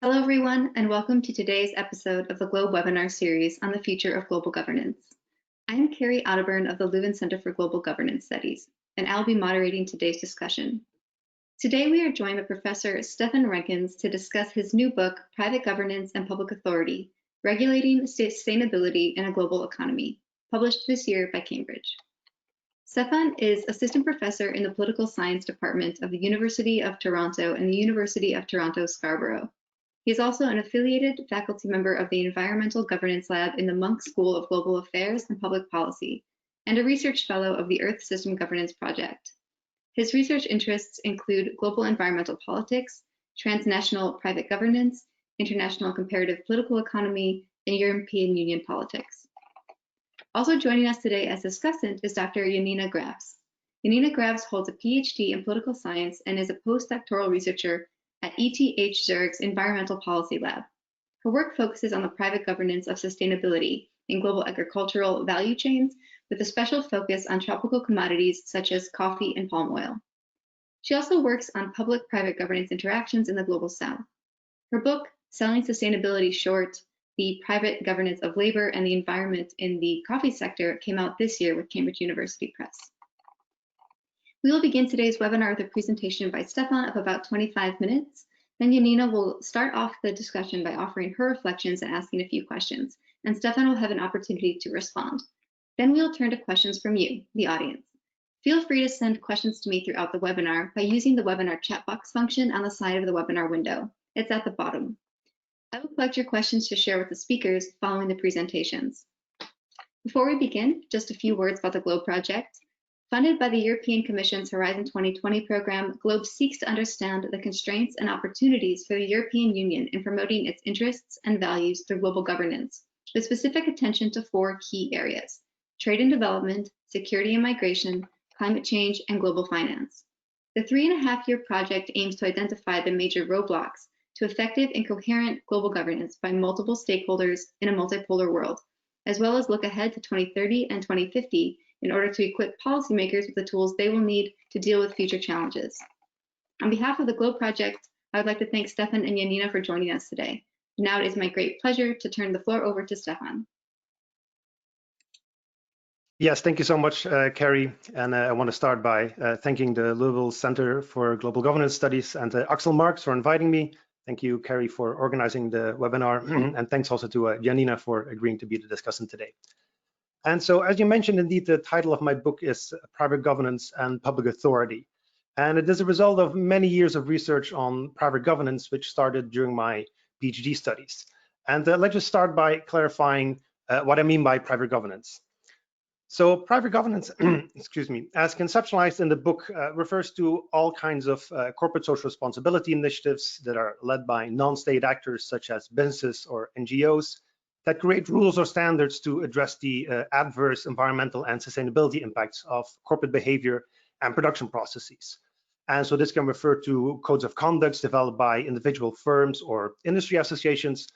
Hello, everyone, and welcome to today's episode of the Globe webinar series on the future of global governance. I'm Carrie Otterburn of the Leuven Center for Global Governance Studies, and I'll be moderating today's discussion. Today, we are joined by Professor Stefan Renckens to discuss his new book, Private Governance and Public Authority, Regulating Sustainability in a Global Economy, published this year by Cambridge. Stefan is Assistant Professor in the Political Science Department of the University of Toronto and the University of Toronto Scarborough. He is also an affiliated faculty member of the Environmental Governance Lab in the Munk School of Global Affairs and Public Policy, and a research fellow of the Earth System Governance Project. His research interests include global environmental politics, transnational private governance, international comparative political economy, and European Union politics. Also joining us today as discussant is Dr. Janina Grabs. Janina Grabs holds a PhD in political science and is a postdoctoral researcher at ETH Zurich's Environmental Policy Lab. Her work focuses on the private governance of sustainability in global agricultural value chains, with a special focus on tropical commodities such as coffee and palm oil. She also works on public-private governance interactions in the Global South. Her book, Selling Sustainability Short, The Private Governance of Labor and the Environment in the Coffee Sector, came out this year with Cambridge University Press. We will begin today's webinar with a presentation by Stefan of about 25 minutes. Then Janina will start off the discussion by offering her reflections and asking a few questions, and Stefan will have an opportunity to respond. Then we'll turn to questions from you, the audience. Feel free to send questions to me throughout the webinar by using the webinar chat box function on the side of the webinar window. It's at the bottom. I will collect your questions to share with the speakers following the presentations. Before we begin, just a few words about the GLOBE project. Funded by the European Commission's Horizon 2020 program, GLOBE seeks to understand the constraints and opportunities for the European Union in promoting its interests and values through global governance, with specific attention to four key areas: trade and development, security and migration, climate change, and global finance. The 3.5-year project aims to identify the major roadblocks to effective and coherent global governance by multiple stakeholders in a multipolar world, as well as look ahead to 2030 and 2050 in order to equip policymakers with the tools they will need to deal with future challenges. On behalf of the GLOBE project, I would like to thank Stefan and Janina for joining us today. Now it is my great pleasure to turn the floor over to Stefan. Yes, thank you so much, Carrie. And I want to start by thanking the Leuven Center for Global Governance Studies and Axel Marx for inviting me. Thank you, Carrie, for organizing the webinar. And thanks also to Janina for agreeing to be the discussant today. And so, as you mentioned, indeed, the title of my book is Private Governance and Public Authority. And it is a result of many years of research on private governance, which started during my PhD studies. And let's just start by clarifying what I mean by private governance. So private governance, excuse me, as conceptualized in the book, refers to all kinds of corporate social responsibility initiatives that are led by non-state actors such as businesses or NGOs that create rules or standards to address the adverse environmental and sustainability impacts of corporate behavior and production processes. And so this can refer to codes of conduct developed by individual firms or industry associations.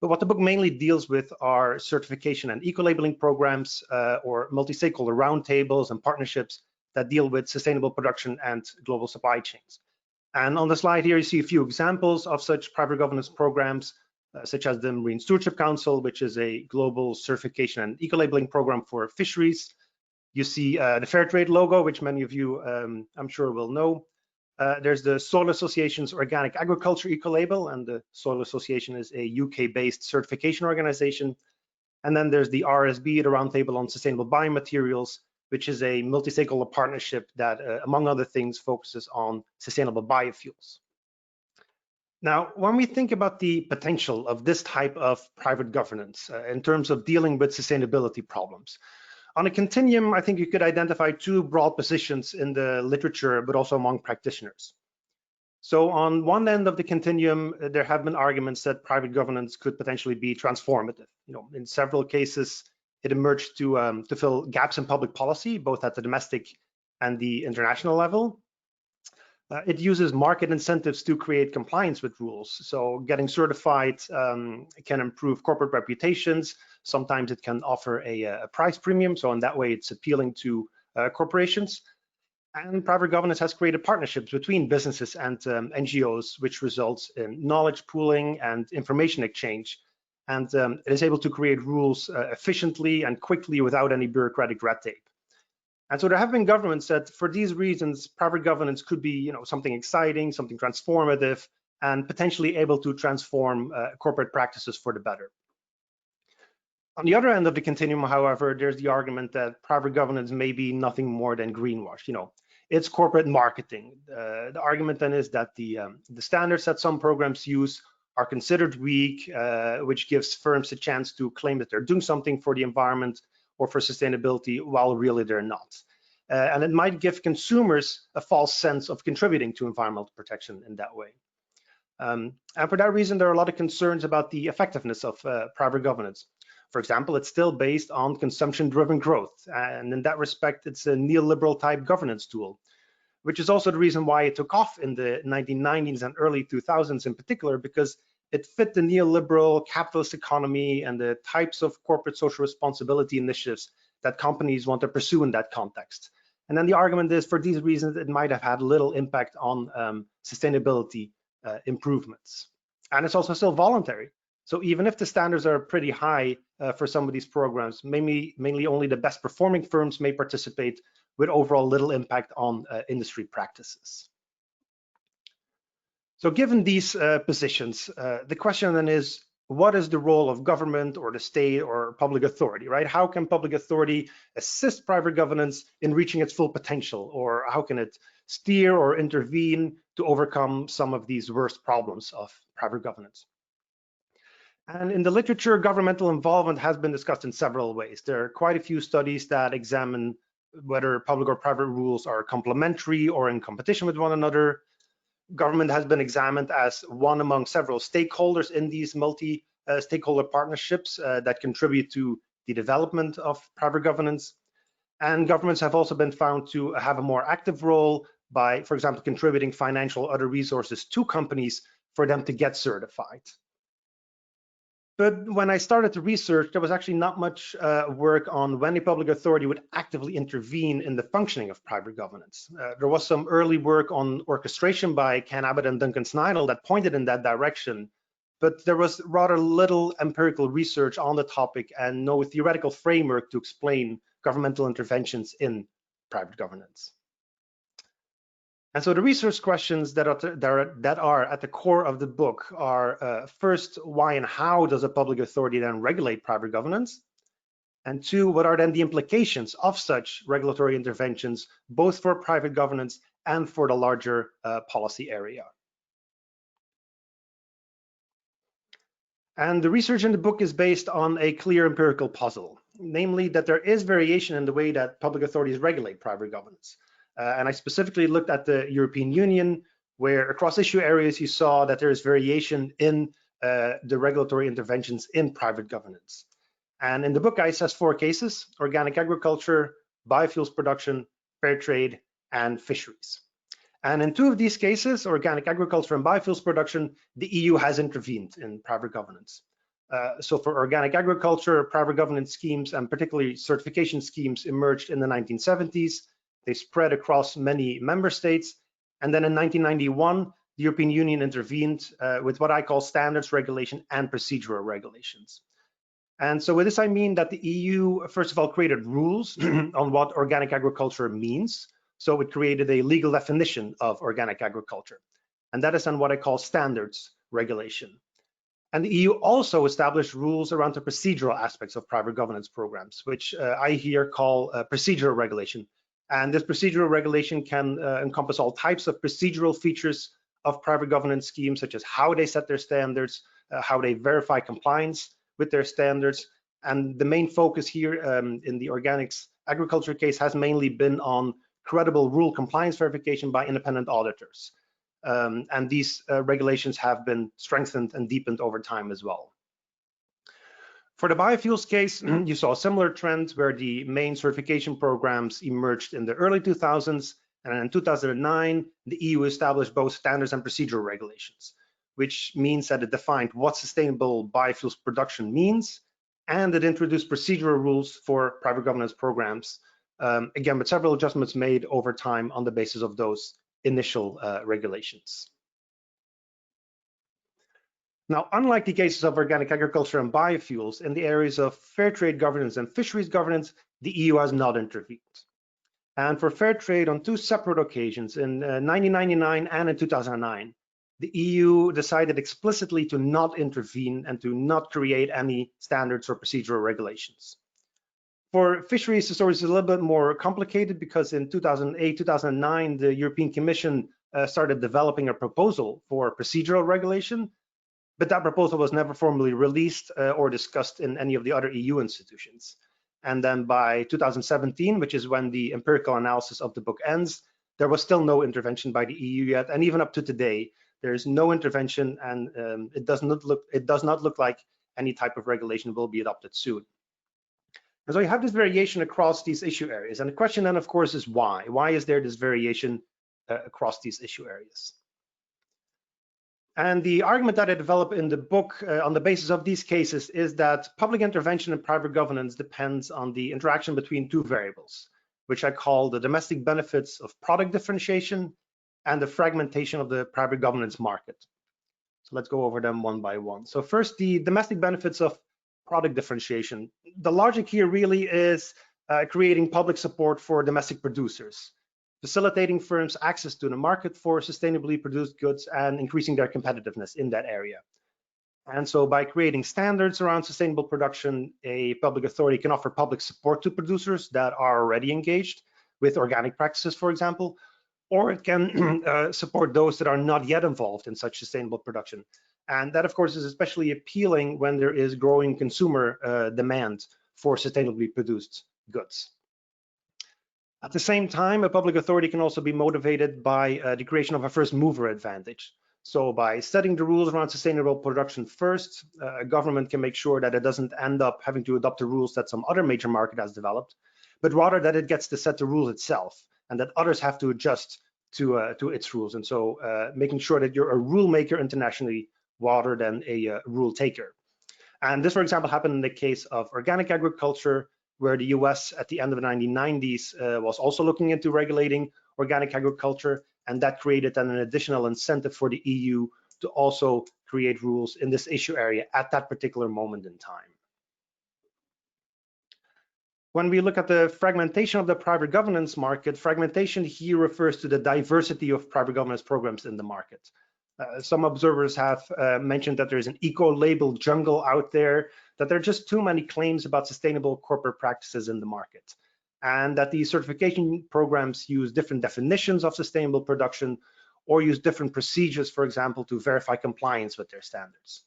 But what the book mainly deals with are certification and eco-labeling programs or multi-stakeholder roundtables and partnerships that deal with sustainable production and global supply chains. And on the slide here, you see a few examples of such private governance programs, such as the Marine Stewardship Council, which is a global certification and eco-labeling program for fisheries. You see the Fair Trade logo, which many of you, I'm sure, will know. There's the Soil Association's Organic Agriculture Eco-Label, and the Soil Association is a UK-based certification organization. And then there's the RSB, the Roundtable on Sustainable Biomaterials, which is a multi-stakeholder partnership that, among other things, focuses on sustainable biofuels. Now, when we think about the potential of this type of private governance in terms of dealing with sustainability problems, on a continuum, I think you could identify two broad positions in the literature, but also among practitioners. So on one end of the continuum, there have been arguments that private governance could potentially be transformative. In several cases, it emerged to fill gaps in public policy, both at the domestic and the international level. It uses market incentives to create compliance with rules. So getting certified can improve corporate reputations. Sometimes it can offer a price premium. So in that way, it's appealing to corporations. And private governance has created partnerships between businesses and NGOs, which results in knowledge pooling and information exchange. And it is able to create rules efficiently and quickly without any bureaucratic red tape. And so there have been governments that, for these reasons, private governance could be, something exciting, something transformative, and potentially able to transform corporate practices for the better. On the other end of the continuum, however, there's the argument that private governance may be nothing more than greenwash. It's corporate marketing. The argument then is that the standards that some programs use are considered weak, which gives firms a chance to claim that they're doing something for the environment or for sustainability, while really they're not. And it might give consumers a false sense of contributing to environmental protection in that way. And for that reason, there are a lot of concerns about the effectiveness of private governance. For example, it's still based on consumption-driven growth. And in that respect, it's a neoliberal type governance tool, which is also the reason why it took off in the 1990s and early 2000s in particular, because it fit the neoliberal capitalist economy and the types of corporate social responsibility initiatives that companies want to pursue in that context. And then the argument is, for these reasons, it might have had little impact on sustainability improvements. And it's also still voluntary. So even if the standards are pretty high for some of these programs, mainly only the best performing firms may participate, with overall little impact on industry practices. So given these positions, the question then is, what is the role of government or the state or public authority, right? How can public authority assist private governance in reaching its full potential, or how can it steer or intervene to overcome some of these worst problems of private governance? And in the literature, governmental involvement has been discussed in several ways. There are quite a few studies that examine whether public or private rules are complementary or in competition with one another. Government has been examined as one among several stakeholders in these multi-stakeholder partnerships that contribute to the development of private governance. And governments have also been found to have a more active role by, for example, contributing financial or other resources to companies for them to get certified. But when I started to research, there was actually not much work on when a public authority would actively intervene in the functioning of private governance. There was some early work on orchestration by Ken Abbott and Duncan Snidel that pointed in that direction, but there was rather little empirical research on the topic and no theoretical framework to explain governmental interventions in private governance. And so the research questions that are at the core of the book are first, why and how does a public authority then regulate private governance? And two, what are then the implications of such regulatory interventions, both for private governance and for the larger policy area? And the research in the book is based on a clear empirical puzzle, namely that there is variation in the way that public authorities regulate private governance. And I specifically looked at the European Union, where across issue areas you saw that there is variation in the regulatory interventions in private governance. And in the book, I assessed 4 cases: organic agriculture, biofuels production, fair trade, and fisheries. And in 2 of these cases, organic agriculture and biofuels production, the EU has intervened in private governance. So for organic agriculture, private governance schemes and particularly certification schemes emerged in the 1970s. They spread across many member states. And then in 1991, the European Union intervened with what I call standards regulation and procedural regulations. And so with this, I mean that the EU, first of all, created rules on what organic agriculture means. So it created a legal definition of organic agriculture. And that is then what I call standards regulation. And the EU also established rules around the procedural aspects of private governance programs, which I here call procedural regulation. And this procedural regulation can encompass all types of procedural features of private governance schemes, such as how they set their standards, how they verify compliance with their standards. And the main focus here in the organics agriculture case has mainly been on credible rule compliance verification by independent auditors. And these regulations have been strengthened and deepened over time as well. For the biofuels case, you saw a similar trend where the main certification programs emerged in the early 2000s, and in 2009, the EU established both standards and procedural regulations, which means that it defined what sustainable biofuels production means, and it introduced procedural rules for private governance programs again, with several adjustments made over time on the basis of those initial regulations. Now, unlike the cases of organic agriculture and biofuels, in the areas of fair trade governance and fisheries governance, the EU has not intervened. And for fair trade, on two separate occasions, in 1999 and in 2009, the EU decided explicitly to not intervene and to not create any standards or procedural regulations. For fisheries, the story is a little bit more complicated because in 2008, 2009, the European Commission started developing a proposal for procedural regulation, but that proposal was never formally released or discussed in any of the other EU institutions. And then by 2017, which is when the empirical analysis of the book ends, there was still no intervention by the EU yet. And even up to today, there is no intervention, and it does not look like any type of regulation will be adopted soon. And so you have this variation across these issue areas. And the question then, of course, is why? Why is there this variation across these issue areas? And the argument that I develop in the book on the basis of these cases is that public intervention and private governance depends on the interaction between two variables, which I call the domestic benefits of product differentiation and the fragmentation of the private governance market. So let's go over them one by one. So first, the domestic benefits of product differentiation. The logic here really is creating public support for domestic producers, facilitating firms access to the market for sustainably produced goods and increasing their competitiveness in that area. And so by creating standards around sustainable production, a public authority can offer public support to producers that are already engaged with organic practices, for example, or it can support those that are not yet involved in such sustainable production. And that, of course, is especially appealing when there is growing consumer demand for sustainably produced goods. At the same time, a public authority can also be motivated by the creation of a first mover advantage. So by setting the rules around sustainable production first, a government can make sure that it doesn't end up having to adopt the rules that some other major market has developed, but rather that it gets to set the rules itself and that others have to adjust to its rules. And so making sure that you're a rule maker internationally rather than a rule taker. And this, for example, happened in the case of organic agriculture, where the US at the end of the 1990s was also looking into regulating organic agriculture, and that created then an additional incentive for the EU to also create rules in this issue area at that particular moment in time. When we look at the fragmentation of the private governance market, fragmentation here refers to the diversity of private governance programs in the market. Some observers have mentioned that there's an eco-label jungle out there, that there are just too many claims about sustainable corporate practices in the market, and that these certification programs use different definitions of sustainable production or use different procedures, for example, to verify compliance with their standards.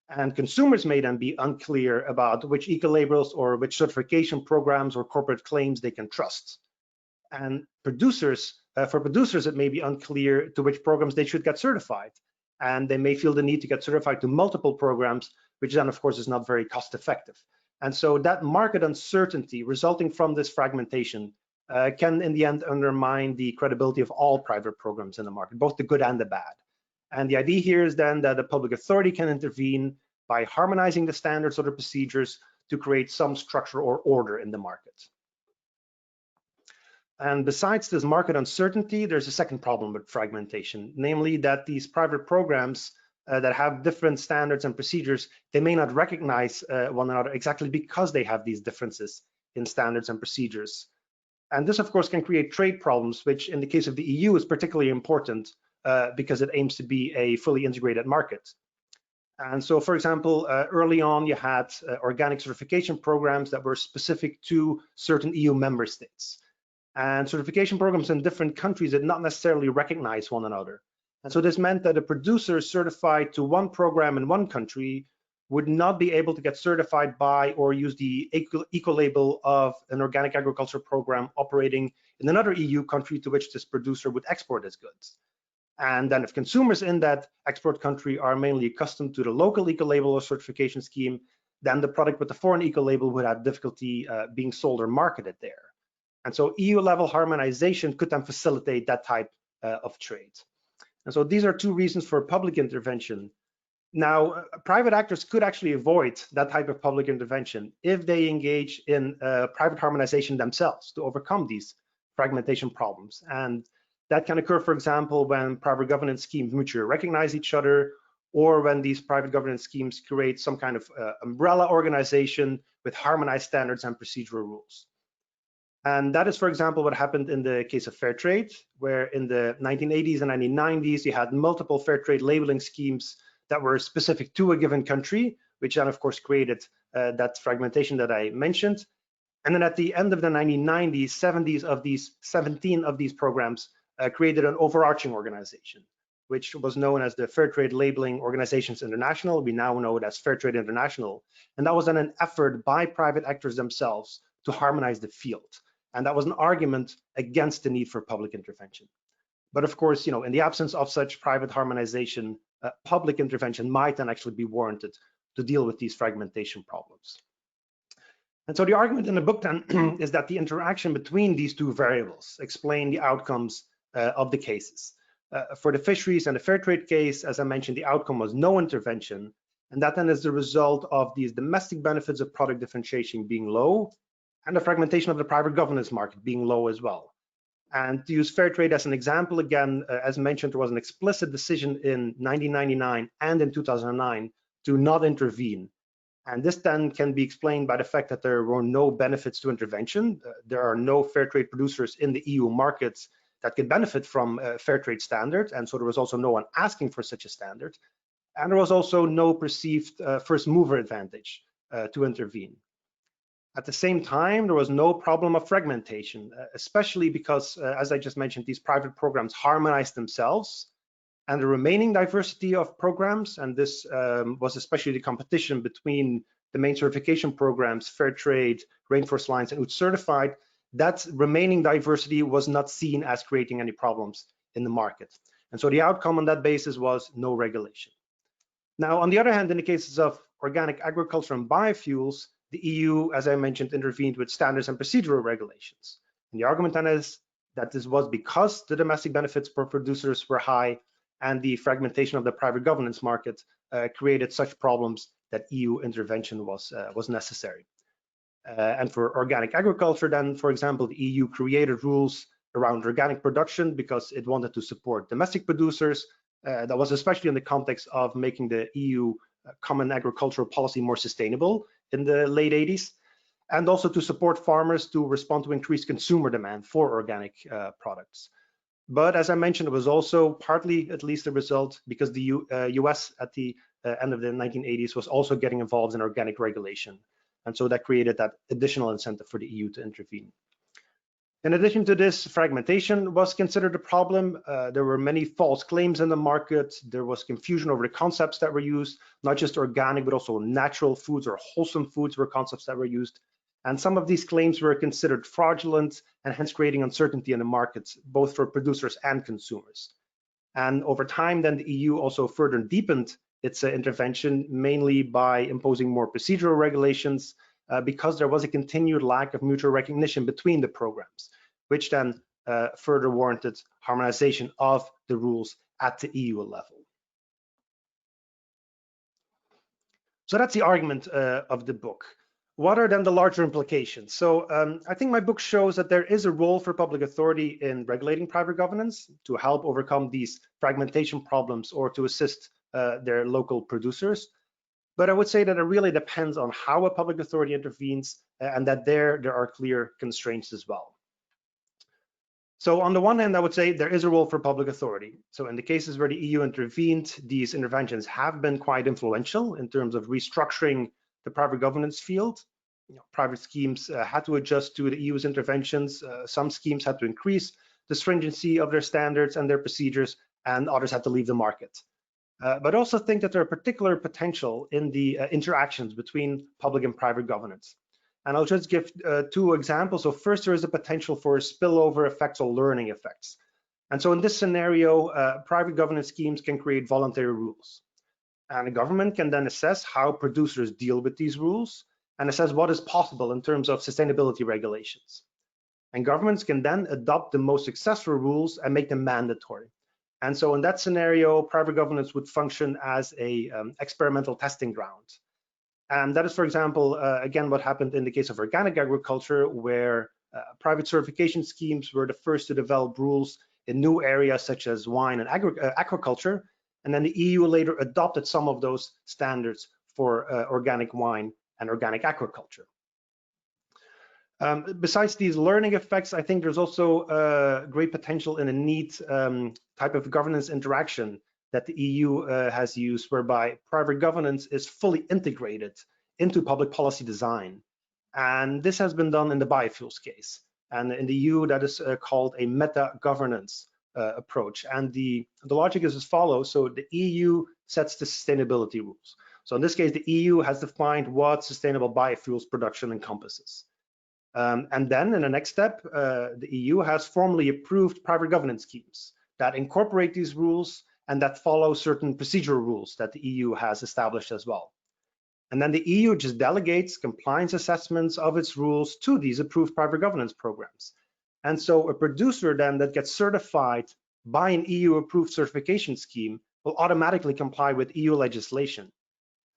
And consumers may then be unclear about which eco-labels or which certification programs or corporate claims they can trust. And producers, for producers, it may be unclear to which programs they should get certified. And they may feel the need to get certified to multiple programs, which then, of course, is not very cost effective. And so that market uncertainty resulting from this fragmentation can, in the end, undermine the credibility of all private programs in the market, both the good and the bad. And the idea here is then that a public authority can intervene by harmonizing the standards or the procedures to create some structure or order in the market. And besides this market uncertainty, there's a second problem with fragmentation, namely that these private programs that have different standards and procedures, they may not recognize one another exactly because they have these differences in standards and procedures. And this, of course, can create trade problems, which in the case of the EU is particularly important because it aims to be a fully integrated market. And so, for example, early on, you had organic certification programs that were specific to certain EU member states. And certification programs in different countries did not necessarily recognize one another. And so this meant that a producer certified to one program in one country would not be able to get certified by or use the eco-label of an organic agriculture program operating in another EU country to which this producer would export his goods. And then if consumers in that export country are mainly accustomed to the local eco-label or certification scheme, then the product with the foreign eco-label would have difficulty being sold or marketed there. And so EU-level harmonization could then facilitate that type of trade. And so these are two reasons for public intervention. Now, private actors could actually avoid that type of public intervention if they engage in private harmonization themselves to overcome these fragmentation problems. And that can occur, for example, when private governance schemes mutually recognize each other, or when these private governance schemes create some kind of umbrella organization with harmonized standards and procedural rules. And that is, for example, what happened in the case of fair trade, where in the 1980s and 1990s, you had multiple fair trade labeling schemes that were specific to a given country, which then, of course, created that fragmentation that I mentioned. And then at the end of the 1990s, 17 of these programs created an overarching organization, which was known as the Fair Trade Labeling Organizations International. We now know it as Fair Trade International. And that was then an effort by private actors themselves to harmonize the field. And that was an argument against the need for public intervention. But of course, in the absence of such private harmonization, public intervention might then actually be warranted to deal with these fragmentation problems. And so the argument in the book then is that the interaction between these two variables explain the outcomes of the cases. For the fisheries and the fair trade case, as I mentioned, the outcome was no intervention. And that then is the result of these domestic benefits of product differentiation being low and the fragmentation of the private governance market being low as well. And to use fair trade as an example, again, as mentioned, there was an explicit decision in 1999 and in 2009 to not intervene. And this then can be explained by the fact that there were no benefits to intervention. There are no fair trade producers in the EU markets that could benefit from fair trade standards. And so there was also no one asking for such a standard. And there was also no perceived first mover advantage to intervene. At the same time, there was no problem of fragmentation, especially because, as I just mentioned, these private programs harmonized themselves, and the remaining diversity of programs, and this was especially the competition between the main certification programs, Fair Trade, Rainforest Alliance, and ETH Certified, that remaining diversity was not seen as creating any problems in the market. And so the outcome on that basis was no regulation. Now, on the other hand, in the cases of organic agriculture and biofuels, the EU, as I mentioned, intervened with standards and procedural regulations. And the argument then is that this was because the domestic benefits for producers were high and the fragmentation of the private governance market created such problems that EU intervention was necessary. And for organic agriculture then, for example, the EU created rules around organic production because it wanted to support domestic producers. That was especially in the context of making the EU common agricultural policy more sustainable in the late 80s, and also to support farmers to respond to increased consumer demand for organic products. But as I mentioned, it was also partly at least a result because the US at the end of the 1980s was also getting involved in organic regulation. And so that created that additional incentive for the EU to intervene. In addition to this, fragmentation was considered a problem. There were many false claims in the market. There was confusion over the concepts that were used, not just organic, but also natural foods or wholesome foods were concepts that were used. And some of these claims were considered fraudulent and hence creating uncertainty in the markets, both for producers and consumers. And over time, then the EU also further deepened its intervention, mainly by imposing more procedural regulations, because there was a continued lack of mutual recognition between the programs, which then further warranted harmonization of the rules at the EU level. So that's the argument of the book. What are then the larger implications? So I think my book shows that there is a role for public authority in regulating private governance to help overcome these fragmentation problems or to assist their local producers. But I would say that it really depends on how a public authority intervenes and that there are clear constraints as well. So on the one hand, I would say there is a role for public authority. So in the cases where the EU intervened, these interventions have been quite influential in terms of restructuring the private governance field. Private schemes had to adjust to the EU's interventions. Some schemes had to increase the stringency of their standards and their procedures, and others had to leave the market. But I also think that there are particular potential in the interactions between public and private governance. And I'll just give two examples. So first, there is a potential for spillover effects or learning effects. And so in this scenario, private governance schemes can create voluntary rules. And the government can then assess how producers deal with these rules and assess what is possible in terms of sustainability regulations. And governments can then adopt the most successful rules and make them mandatory. And so in that scenario, private governance would function as a experimental testing ground. And that is, for example, again, what happened in the case of organic agriculture, where private certification schemes were the first to develop rules in new areas such as wine and aquaculture. And then the EU later adopted some of those standards for organic wine and organic aquaculture. Besides these learning effects, I think there's also great potential in a neat type of governance interaction that the EU has used, whereby private governance is fully integrated into public policy design. And this has been done in the biofuels case. And in the EU, that is called a meta-governance approach. And the logic is as follows. So the EU sets the sustainability rules. So in this case, the EU has defined what sustainable biofuels production encompasses. And then in the next step, the EU has formally approved private governance schemes that incorporate these rules and that follow certain procedural rules that the EU has established as well. And then the EU just delegates compliance assessments of its rules to these approved private governance programs. And so a producer then that gets certified by an EU approved certification scheme will automatically comply with EU legislation.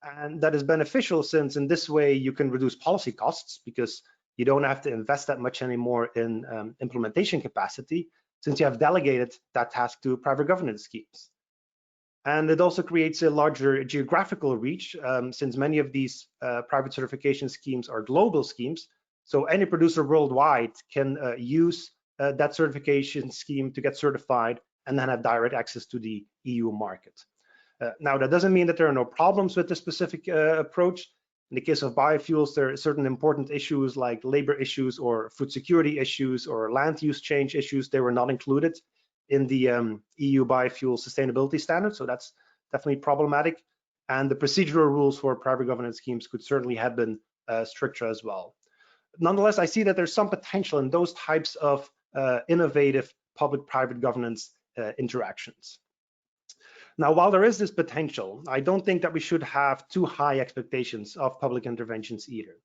And that is beneficial, since in this way you can reduce policy costs, because you don't have to invest that much anymore in implementation capacity, since you have delegated that task to private governance schemes. And it also creates a larger geographical reach, since many of these private certification schemes are global schemes. So any producer worldwide can use that certification scheme to get certified and then have direct access to the EU market. Now, that doesn't mean that there are no problems with this specific approach. In the case of biofuels, there are certain important issues like labor issues or food security issues or land use change issues. They were not included in the EU biofuel sustainability standard, so that's definitely problematic. And the procedural rules for private governance schemes could certainly have been stricter as well. Nonetheless, I see that there's some potential in those types of innovative public-private governance interactions. Now, while there is this potential, I don't think that we should have too high expectations of public interventions either.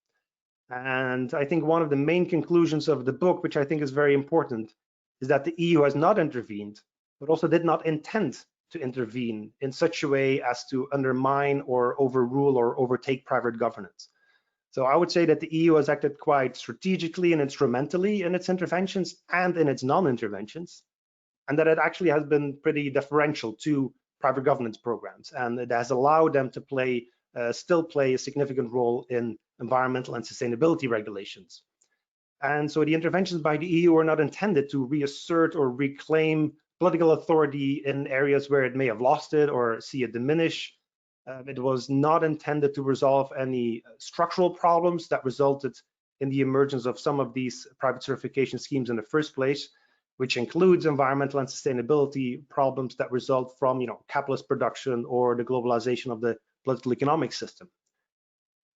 And I think one of the main conclusions of the book, which I think is very important, is that the EU has not intervened, but also did not intend to intervene in such a way as to undermine or overrule or overtake private governance. So I would say that the EU has acted quite strategically and instrumentally in its interventions and in its non-interventions, and that it actually has been pretty deferential to private governance programs, and it has allowed them to still play a significant role in environmental and sustainability regulations. And so the interventions by the EU are not intended to reassert or reclaim political authority in areas where it may have lost it or see it diminish. It was not intended to resolve any structural problems that resulted in the emergence of some of these private certification schemes in the first place, which includes environmental and sustainability problems that result from, capitalist production or the globalization of the political economic system.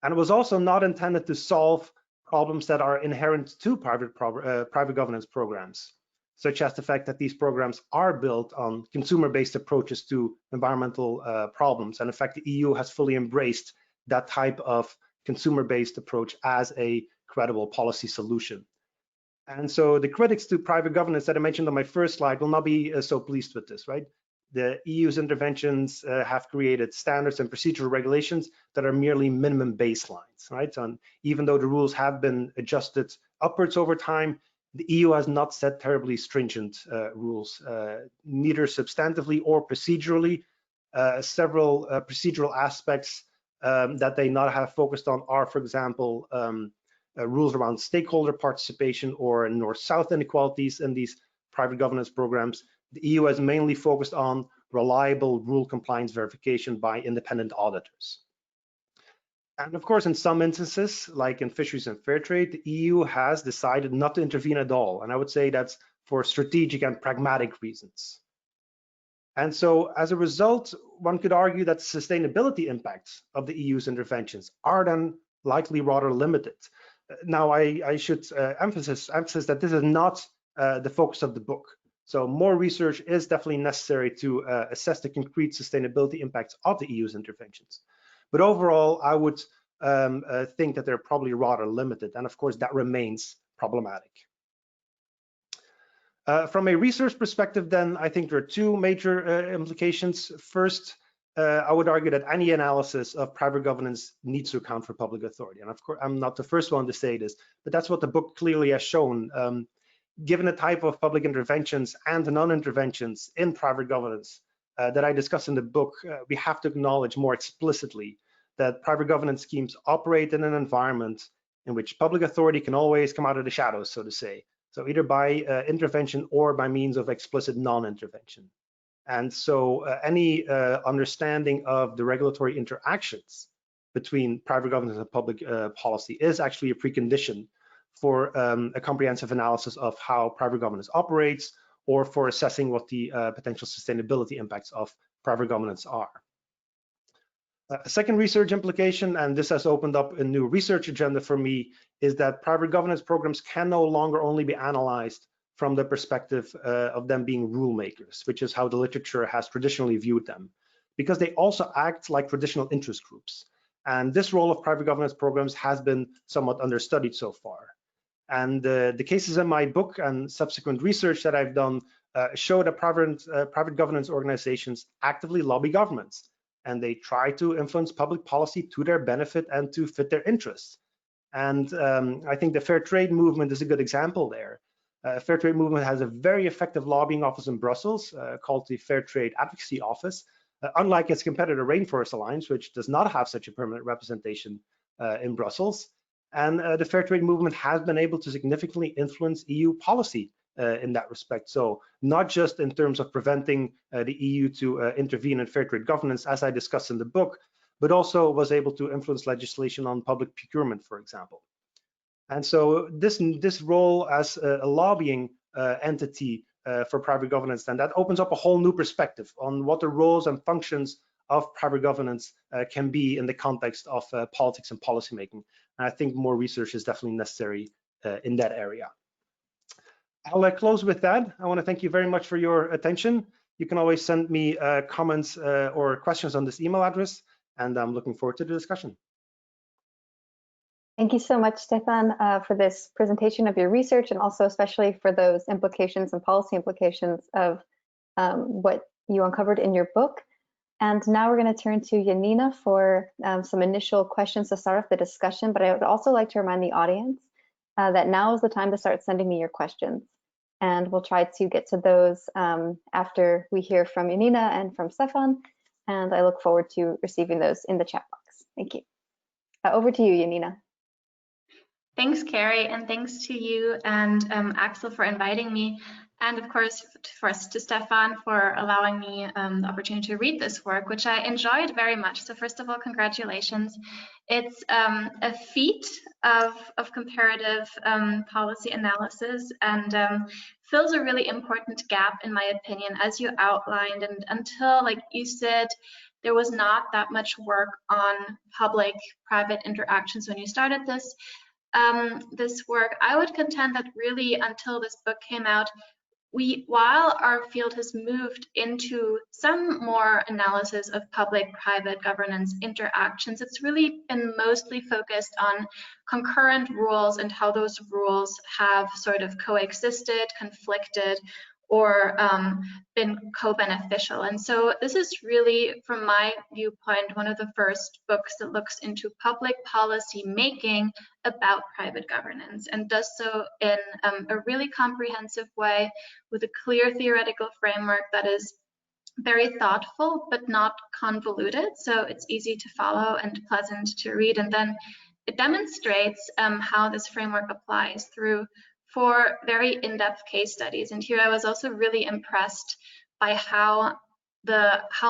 And it was also not intended to solve problems that are inherent to private governance programs, such as the fact that these programs are built on consumer-based approaches to environmental problems. And in fact, the EU has fully embraced that type of consumer-based approach as a credible policy solution. And so the critics to private governance that I mentioned on my first slide will not be so pleased with this, right? The EU's interventions have created standards and procedural regulations that are merely minimum baselines, right? And even though the rules have been adjusted upwards over time, the EU has not set terribly stringent rules, neither substantively or procedurally. Several procedural aspects that they not have focused on are, for example, rules around stakeholder participation or north-south inequalities in these private governance programs. The EU has mainly focused on reliable rule compliance verification by independent auditors. And of course, in some instances, like in fisheries and fair trade, the EU has decided not to intervene at all. And I would say that's for strategic and pragmatic reasons. And so as a result, one could argue that the sustainability impacts of the EU's interventions are then likely rather limited. Now, I should emphasize that this is not the focus of the book. So more research is definitely necessary to assess the concrete sustainability impacts of the EU's interventions. But overall, I would think that they're probably rather limited. And of course, that remains problematic. From a research perspective, then, I think there are two major implications. First, I would argue that any analysis of private governance needs to account for public authority. And of course, I'm not the first one to say this, but that's what the book clearly has shown. Given the type of public interventions and non-interventions in private governance that I discuss in the book, we have to acknowledge more explicitly that private governance schemes operate in an environment in which public authority can always come out of the shadows, so to say. So either by intervention or by means of explicit non-intervention. And so any understanding of the regulatory interactions between private governance and public policy is actually a precondition for a comprehensive analysis of how private governance operates, or for assessing what the potential sustainability impacts of private governance are. A second research implication, and this has opened up a new research agenda for me, is that private governance programs can no longer only be analyzed from the perspective of them being rule makers, which is how the literature has traditionally viewed them, because they also act like traditional interest groups. And this role of private governance programs has been somewhat understudied so far. And the cases in my book and subsequent research that I've done show that private governance organizations actively lobby governments, and they try to influence public policy to their benefit and to fit their interests. And I think the fair trade movement is a good example there. Fair trade movement has a very effective lobbying office in Brussels called the Fair Trade Advocacy Office, unlike its competitor Rainforest Alliance, which does not have such a permanent representation in Brussels. And the fair trade movement has been able to significantly influence EU policy in that respect. So not just in terms of preventing the EU to intervene in fair trade governance, as I discussed in the book, but also was able to influence legislation on public procurement, for example. And so this role as a lobbying entity for private governance, then that opens up a whole new perspective on what the roles and functions of private governance can be in the context of politics and policymaking. And I think more research is definitely necessary in that area. I'll close with that. I want to thank you very much for your attention. You can always send me comments or questions on this email address, and I'm looking forward to the discussion. Thank you so much, Stefan, for this presentation of your research, and also especially for those implications and policy implications of what you uncovered in your book. And now we're going to turn to Janina for some initial questions to start off the discussion. But I would also like to remind the audience that now is the time to start sending me your questions. And we'll try to get to those after we hear from Janina and from Stefan. And I look forward to receiving those in the chat box. Thank you. Over to you, Janina. Thanks, Carrie, and thanks to you and Axel for inviting me, and of course to Stefan for allowing me the opportunity to read this work, which I enjoyed very much. So first of all, congratulations. It's a feat of comparative policy analysis, and fills a really important gap, in my opinion, as you outlined. And until, like you said, there was not that much work on public-private interactions when you started this work. I would contend that really until this book came out, while our field has moved into some more analysis of public-private governance interactions, it's really been mostly focused on concurrent rules and how those rules have sort of coexisted, conflicted, or been co-beneficial. And so this is really, from my viewpoint, one of the first books that looks into public policy making about private governance, and does so in a really comprehensive way with a clear theoretical framework that is very thoughtful but not convoluted, so it's easy to follow and pleasant to read. And then it demonstrates how this framework applies through 4 very in-depth case studies. And here I was also really impressed by how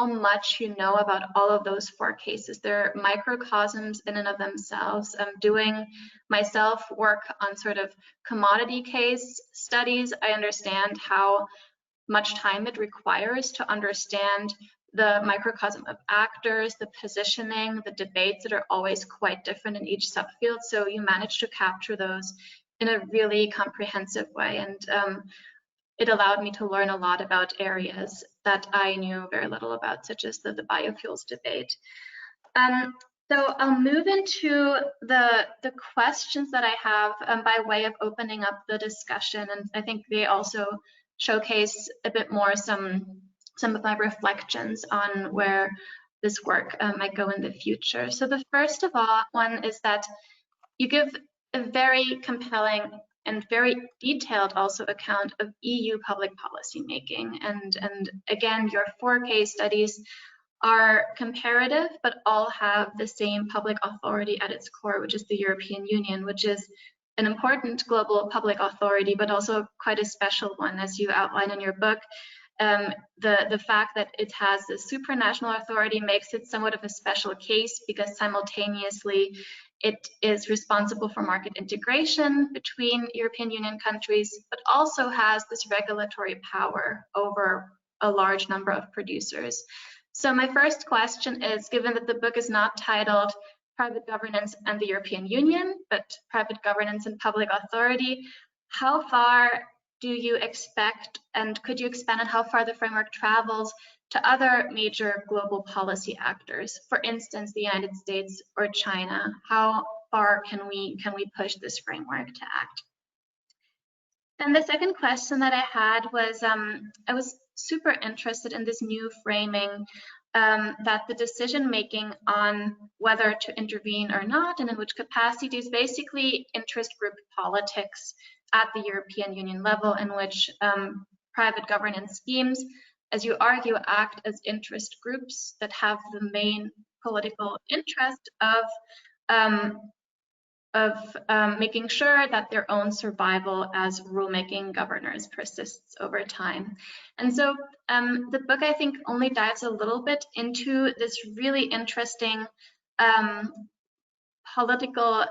much you know about all of those 4 cases. They're microcosms in and of themselves. Doing myself work on sort of commodity case studies, I understand how much time it requires to understand the microcosm of actors, the positioning, the debates that are always quite different in each subfield. So you manage to capture those in a really comprehensive way. And it allowed me to learn a lot about areas that I knew very little about, such as the biofuels debate. So I'll move into the questions that I have by way of opening up the discussion, and I think they also showcase a bit more some of my reflections on where this work might go in the future. So the first of all one is that you give a very compelling and very detailed also account of EU public policy making. And again, your 4 case studies are comparative, but all have the same public authority at its core, which is the European Union, which is an important global public authority, but also quite a special one, as you outline in your book. The fact that it has the supranational authority makes it somewhat of a special case, because simultaneously it is responsible for market integration between European Union countries, but also has this regulatory power over a large number of producers. So my first question is, given that the book is not titled Private Governance and the European Union, but Private Governance and Public Authority, how far do you expect, and could you expand on how far the framework travels to other major global policy actors, for instance, the United States or China? How far can we push this framework to act? Then the second question that I had was, I was super interested in this new framing that the decision making on whether to intervene or not and in which capacity is basically interest group politics at the European Union level, in which private governance schemes, as you argue, act as interest groups that have the main political interest of making sure that their own survival as rulemaking governors persists over time. And so the book, I think, only dives a little bit into this really interesting political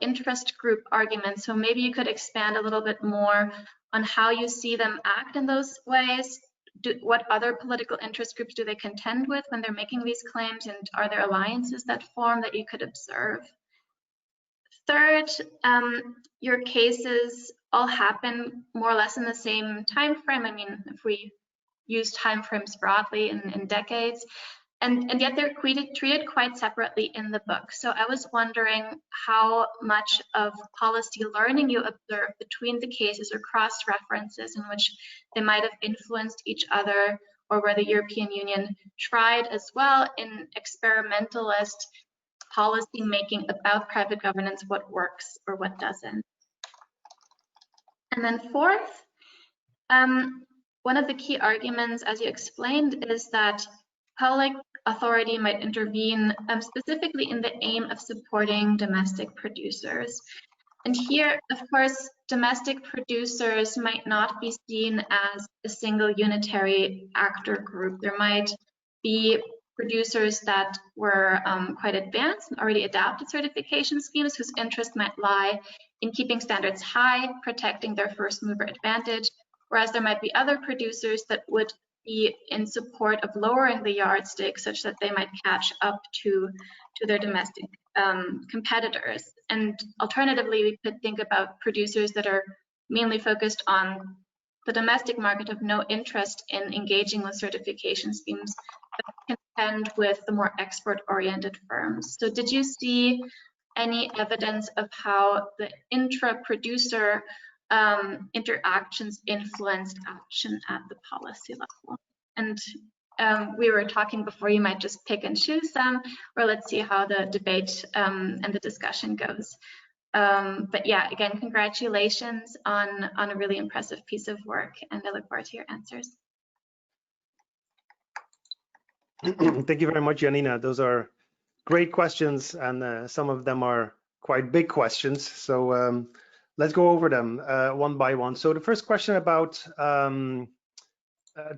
interest group argument. So maybe you could expand a little bit more on how you see them act in those ways. What other political interest groups do they contend with when they're making these claims, and are there alliances that form that you could observe? Third, your cases all happen more or less in the same time frame. I mean, if we use time frames broadly in decades, and yet they're treated quite separately in the book. So I was wondering how much of policy learning you observe between the cases or cross-references in which they might have influenced each other, or where the European Union tried as well in experimentalist policy making about private governance, what works or what doesn't. And then fourth, one of the key arguments, as you explained, is that public authority might intervene specifically in the aim of supporting domestic producers. And here, of course, domestic producers might not be seen as a single unitary actor group. There might be producers that were quite advanced and already adopted certification schemes whose interest might lie in keeping standards high, protecting their first mover advantage, whereas there might be other producers that would be in support of lowering the yardstick such that they might catch up to their domestic competitors. And alternatively, we could think about producers that are mainly focused on the domestic market, of no interest in engaging with certification schemes, but contend with the more export-oriented firms. So did you see any evidence of how the intra-producer interactions influenced action at the policy level? And we were talking before, you might just pick and choose them, or let's see how the debate and the discussion goes. But yeah, again, congratulations on a really impressive piece of work, and I look forward to your answers. Thank you very much, Janina. Those are great questions, and some of them are quite big questions. So let's go over them one by one. So the first question about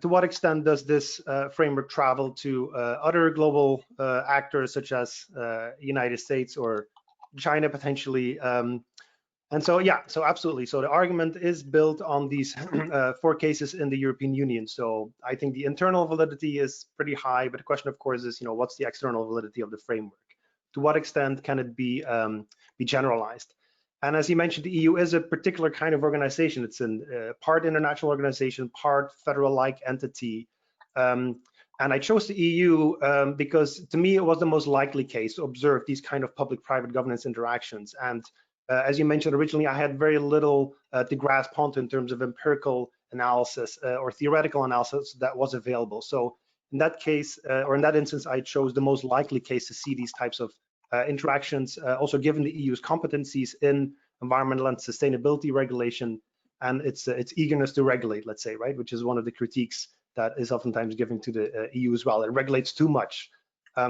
to what extent does this framework travel to other global actors such as United States or China potentially? And so, yeah, so absolutely. So the argument is built on these 4 cases in the European Union. So I think the internal validity is pretty high, but the question, of course, is, what's the external validity of the framework? To what extent can it be generalized? And as you mentioned, the EU is a particular kind of organization. It's a part international organization, part federal-like entity. And I chose the EU because to me, it was the most likely case to observe these kind of public-private governance interactions. And As you mentioned originally, I had very little to grasp onto in terms of empirical analysis or theoretical analysis that was available. So in that case, or in that instance, I chose the most likely case to see these types of interactions, also given the EU's competencies in environmental and sustainability regulation and its eagerness to regulate, let's say, right, which is one of the critiques that is oftentimes given to the EU as well. It regulates too much.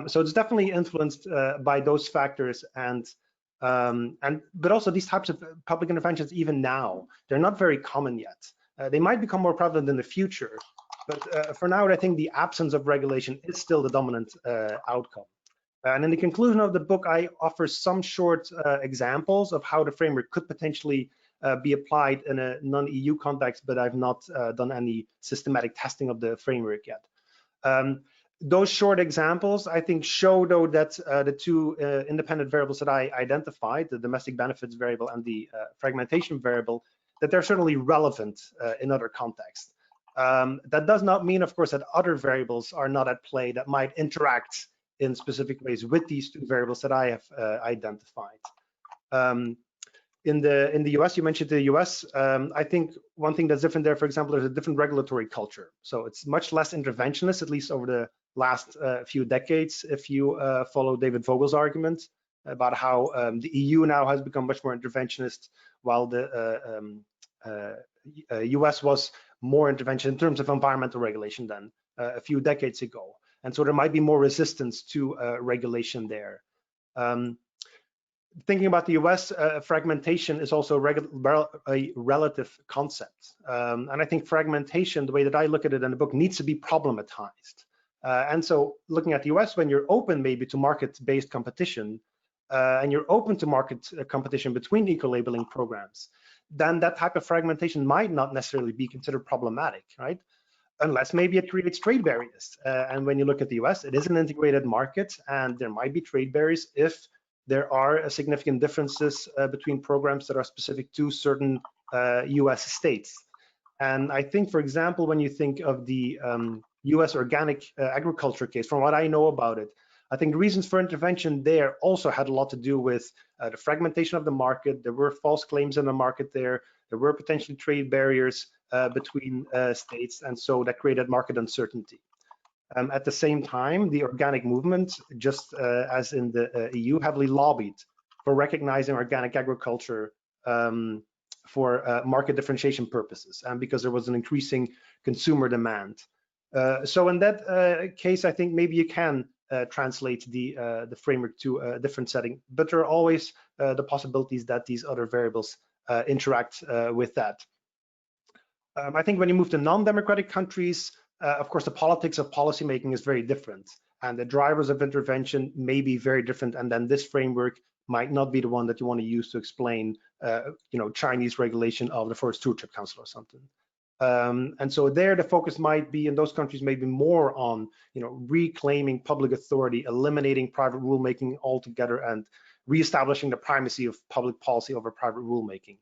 So it's definitely influenced by those factors, but also these types of public interventions, even now, they're not very common yet. They might become more prevalent in the future, but for now, I think the absence of regulation is still the dominant outcome. And in the conclusion of the book, I offer some short examples of how the framework could potentially be applied in a non-EU context, but I've not done any systematic testing of the framework yet. Those short examples, I think, show, though, that the two independent variables that I identified, the domestic benefits variable and the fragmentation variable, that they're certainly relevant in other contexts. That does not mean, of course, that other variables are not at play that might interact in specific ways with these two variables that I have identified. In the US, you mentioned the US. I think one thing that's different there, for example, is a different regulatory culture. So it's much less interventionist, at least over the last few decades, if you follow David Vogel's argument about how the EU now has become much more interventionist, while the US was more intervention in terms of environmental regulation than a few decades ago. And so there might be more resistance to regulation there. Thinking about the US, fragmentation is also a relative concept. And I think fragmentation, the way that I look at it in the book, needs to be problematized. And so looking at the US, when you're open maybe to market-based competition, and you're open to market competition between eco-labeling programs, then that type of fragmentation might not necessarily be considered problematic, right? Unless maybe it creates trade barriers. And when you look at the US, it is an integrated market, and there might be trade barriers if there are significant differences between programs that are specific to certain US states. And I think, for example, when you think of the US organic agriculture case, from what I know about it, I think the reasons for intervention there also had a lot to do with the fragmentation of the market. There were false claims in the market there. There were potentially trade barriers between states, and so that created market uncertainty. At the same time, the organic movement, just as in the EU, heavily lobbied for recognizing organic agriculture for market differentiation purposes, and because there was an increasing consumer demand. So in that case, I think maybe you can translate the framework to a different setting, but there are always the possibilities that these other variables interact with that. I think when you move to non-democratic countries, of course, the politics of policymaking is very different, and the drivers of intervention may be very different, and then this framework might not be the one that you want to use to explain, Chinese regulation of the Forest Stewardship Council or something. And so there, the focus might be in those countries maybe more on, reclaiming public authority, eliminating private rulemaking altogether, and reestablishing the primacy of public policy over private rulemaking.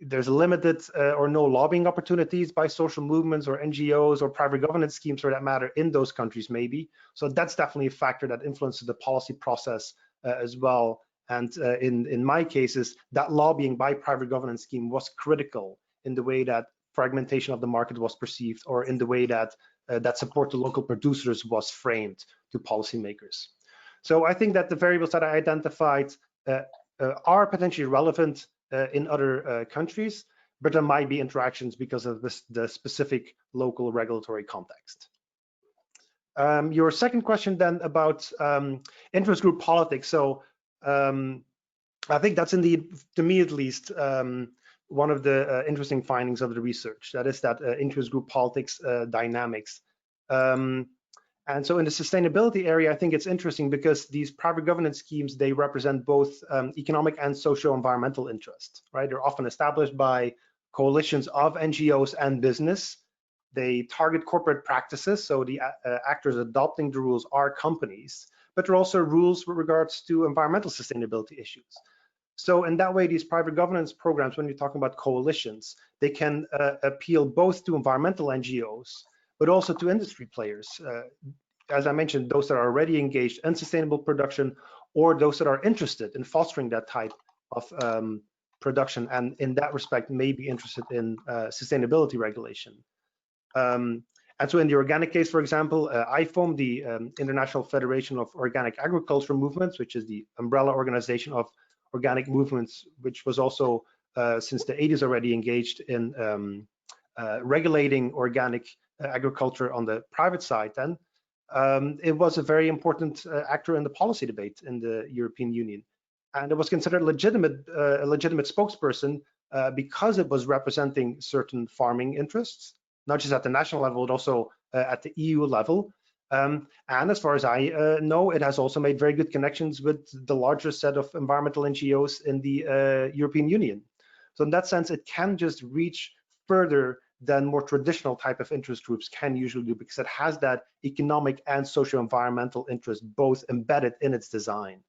There's limited or no lobbying opportunities by social movements or NGOs or private governance schemes for that matter in those countries maybe. So that's definitely a factor that influences the policy process as well. And in my cases, that lobbying by private governance scheme was critical in the way that fragmentation of the market was perceived, or in the way that that support to local producers was framed to policymakers. So I think that the variables that I identified are potentially relevant in other countries, but there might be interactions because of the specific local regulatory context. Your second question then about interest group politics. So I think that's indeed, to me at least, one of the interesting findings of the research. That is that interest group politics dynamics. And so in the sustainability area, I think it's interesting because these private governance schemes, they represent both economic and socio-environmental interests, right? They're often established by coalitions of NGOs and business. They target corporate practices, so the actors adopting the rules are companies, but there are also rules with regards to environmental sustainability issues. So in that way, these private governance programs, when you're talking about coalitions, they can appeal both to environmental NGOs, but also to industry players. As I mentioned, those that are already engaged in sustainable production, or those that are interested in fostering that type of production, and in that respect may be interested in sustainability regulation. And so in the organic case, for example, IFOAM, the International Federation of Organic Agriculture Movements, which is the umbrella organization of organic movements, which was also since the 80s already engaged in regulating organic agriculture on the private side, then it was a very important actor in the policy debate in the European Union. And it was considered a legitimate spokesperson because it was representing certain farming interests, not just at the national level, but also at the EU level. And as far as I know, it has also made very good connections with the larger set of environmental NGOs in the European Union. So in that sense, it can just reach further than more traditional type of interest groups can usually do, because it has that economic and socio-environmental interest both embedded in its design.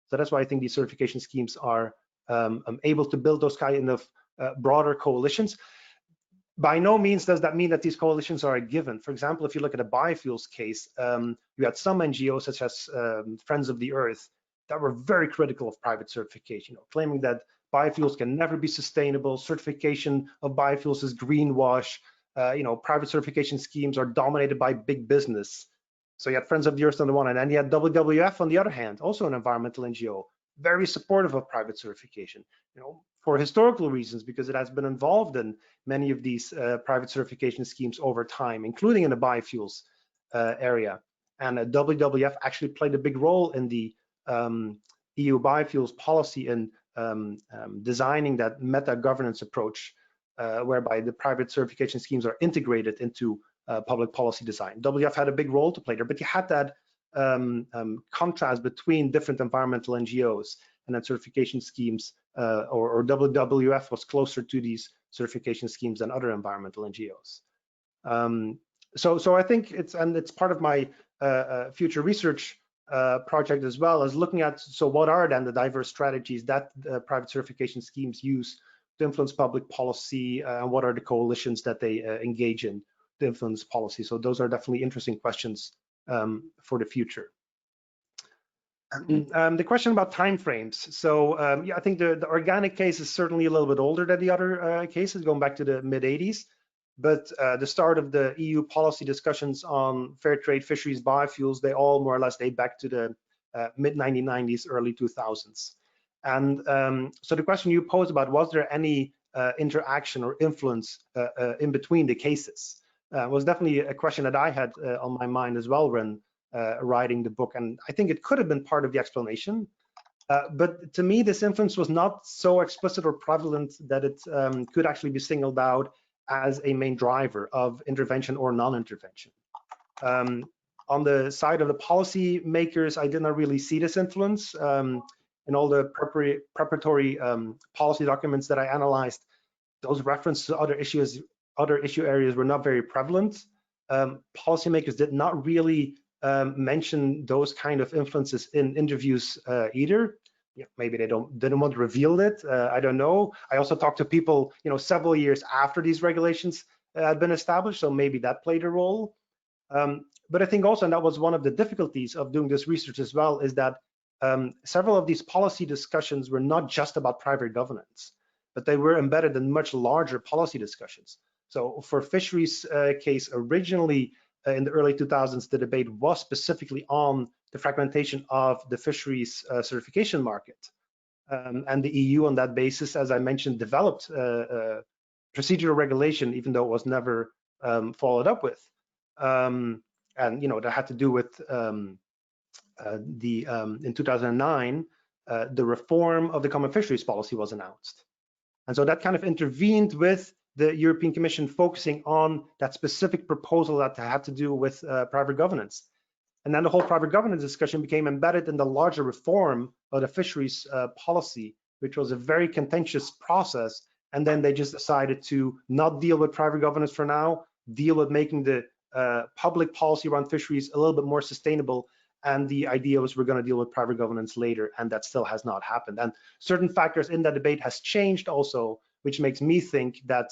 So that's why I think these certification schemes are able to build those kind of broader coalitions. By no means does that mean that these coalitions are a given. For example, if you look at a biofuels case, you had some NGOs such as Friends of the Earth that were very critical of private certification, claiming that biofuels can never be sustainable, certification of biofuels is greenwash, private certification schemes are dominated by big business. So you had Friends of the Earth on the one hand, and you had WWF on the other hand, also an environmental NGO, very supportive of private certification, for historical reasons, because it has been involved in many of these private certification schemes over time, including in the biofuels area. And WWF actually played a big role in the EU biofuels policy in designing that meta-governance approach, whereby the private certification schemes are integrated into public policy design. WWF had a big role to play there, but you had that contrast between different environmental NGOs and then certification schemes, or WWF was closer to these certification schemes than other environmental NGOs. So I think it's part of my future research project as well, as looking at, so what are then the diverse strategies that private certification schemes use to influence public policy, and what are the coalitions that they engage in to influence policy? So those are definitely interesting questions for the future. The question about timeframes. So yeah, I think the organic case is certainly a little bit older than the other cases, going back to the mid-80s. But the start of the EU policy discussions on fair trade, fisheries, biofuels, they all more or less date back to the mid-1990s, early 2000s. And so the question you posed about, was there any interaction or influence in between the cases, was definitely a question that I had on my mind as well when writing the book. And I think it could have been part of the explanation. But to me, this influence was not so explicit or prevalent that it could actually be singled out as a main driver of intervention or non-intervention. On the side of the policy makers, I did not really see this influence. In all the preparatory policy documents that I analyzed, those references to other issue areas were not very prevalent. Policymakers did not really mention those kind of influences in interviews either. Maybe they didn't want to reveal it. I don't know. I also talked to people, several years after these regulations had been established, so maybe that played a role. But I think also, and that was one of the difficulties of doing this research as well, is that several of these policy discussions were not just about private governance, but they were embedded in much larger policy discussions. So for fisheries case, originally in the early 2000s, the debate was specifically on the fragmentation of the fisheries certification market. And the EU on that basis, as I mentioned, developed procedural regulation, even though it was never followed up with. And that had to do with in 2009, the reform of the common fisheries policy was announced. And so that kind of intervened with the European Commission focusing on that specific proposal that had to do with private governance. And then the whole private governance discussion became embedded in the larger reform of the fisheries policy, which was a very contentious process. And then they just decided to not deal with private governance for now, deal with making the public policy around fisheries a little bit more sustainable. And the idea was we're going to deal with private governance later, and that still has not happened. And certain factors in that debate has changed also, which makes me think that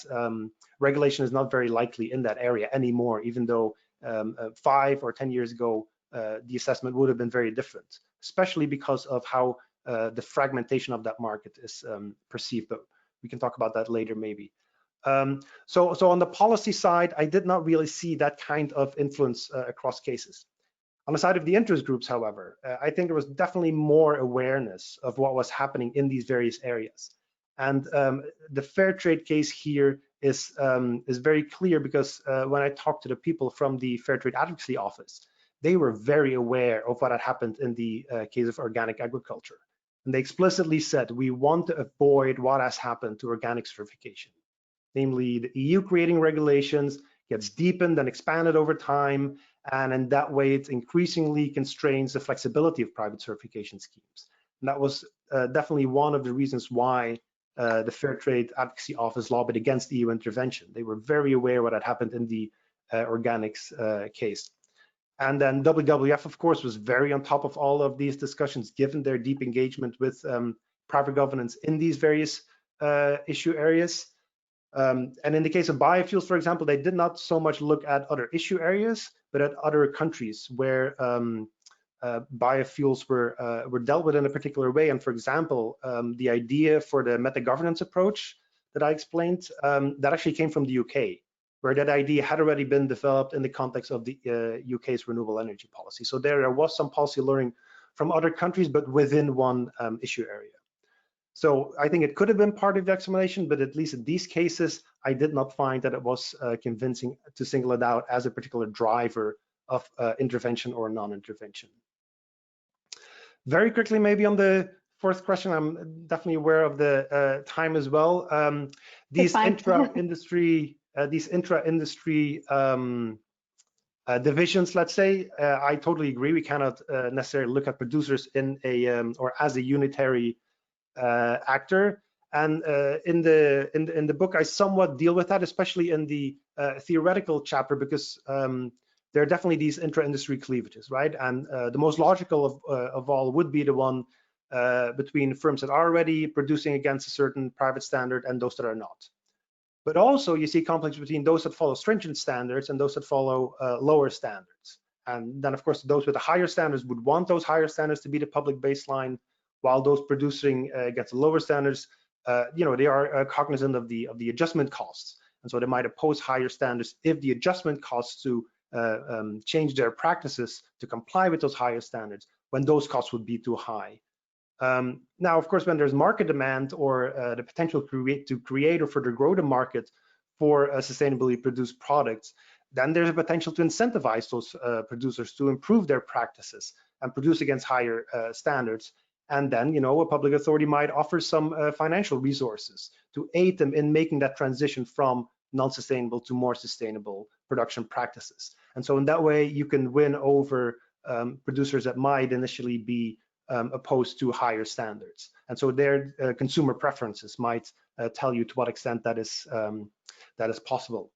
regulation is not very likely in that area anymore, even though 5 or 10 years ago, the assessment would have been very different. especially because of how the fragmentation of that market is perceived, but we can talk about that later maybe. So on the policy side, I did not really see that kind of influence across cases. On the side of the interest groups, however, I think there was definitely more awareness of what was happening in these various areas. And the fair trade case here is very clear because when I talked to the people from the Fair Trade Advocacy Office, they were very aware of what had happened in the case of organic agriculture. And they explicitly said, we want to avoid what has happened to organic certification, namely the EU creating regulations, gets deepened and expanded over time, and in that way it increasingly constrains the flexibility of private certification schemes. And that was definitely one of the reasons why the Fair Trade Advocacy Office lobbied against EU intervention. They were very aware what had happened in the organics case. And then WWF, of course, was very on top of all of these discussions, given their deep engagement with private governance in these various issue areas. And in the case of biofuels, for example, they did not so much look at other issue areas, but at other countries where biofuels were dealt with in a particular way. And for example, the idea for the meta-governance approach that I explained, that actually came from the UK, where that idea had already been developed in the context of the UK's renewable energy policy. So there was some policy learning from other countries, but within one issue area. So I think it could have been part of the explanation, but at least in these cases, I did not find that it was convincing to single it out as a particular driver of intervention or non-intervention. Very quickly, maybe on the fourth question, I'm definitely aware of the time as well. These intra-industry divisions, let's say, I totally agree. We cannot necessarily look at producers in a or as a unitary actor. And in the book, I somewhat deal with that, especially in the theoretical chapter, because there are definitely these intra-industry cleavages, right? And the most logical of all would be the one between firms that are already producing against a certain private standard and those that are not. But also you see conflicts between those that follow stringent standards and those that follow lower standards. And then of course, those with the higher standards would want those higher standards to be the public baseline, while those producing against the lower standards, you know, they are cognizant of the adjustment costs. And so they might oppose higher standards if the adjustment costs to change their practices to comply with those higher standards, when those costs would be too high. Now, of course, when there's market demand or the potential to create or further grow the market for sustainably produced products, then there's a potential to incentivize those producers to improve their practices and produce against higher standards. And then, you know, a public authority might offer some financial resources to aid them in making that transition from non-sustainable to more sustainable production practices. And so in that way, you can win over producers that might initially be opposed to higher standards. And so their consumer preferences might tell you to what extent that is possible.